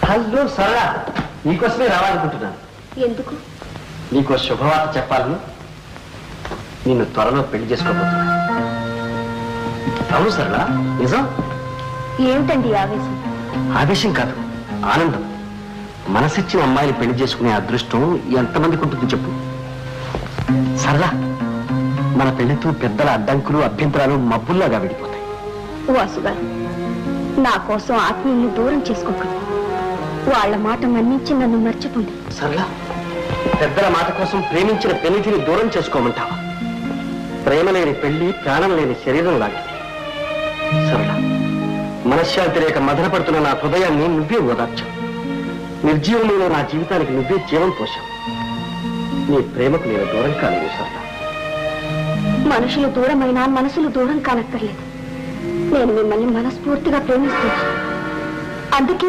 Hello సరళ, నీకోసమే రావాలనుకుంటున్నాను. ఎందుకు? నీకో శుభవార్త చెప్పాలని. నిన్ను త్వరలో పెళ్లి చేసుకోబోతున్నా. అవును సరళ, నిజం. ఏమిటండి ఆవేశం? ఆవేశం కాదు, ఆనందం. మనసిచ్చిన అమ్మాయిని పెళ్లి చేసుకునే అదృష్టం ఎంతమందికి ఉంటుంది చెప్పు. సరళ, మన పెళ్లితో పెద్దల అడ్డంకులు అభ్యంతరాలు మబ్బుల్లాగా విడిపోతాయి. వాసుగారు, నా కోసం ఆత్మీయుల్ని దూరం చేసుకోకండి. వాళ్ళ మాట మన్నించి నన్ను మర్చిపోండి. సరళ, పెద్దల మాట కోసం ప్రేమించిన పెళ్లిని దూరం చేసుకోమంటావా? ప్రేమ లేని పెళ్లి ప్రాణం లేని శరీరం లాంటిది. సరళ, మనశ్శాంతి లేక మదనపడుతున్న నా హృదయాన్ని నువ్వే ఓదార్చావు. నిర్జీవమైన నా జీవితానికి నువ్వే జీవం పోశావు. నీ ప్రేమకు నేను దూరం కాలేదు సరళ. మనుషులు దూరమైనా మనసులు దూరం కానక్కర్లేదు. నేను మిమ్మల్ని మనస్ఫూర్తిగా ప్రేమిస్తున్నాను. అందుకే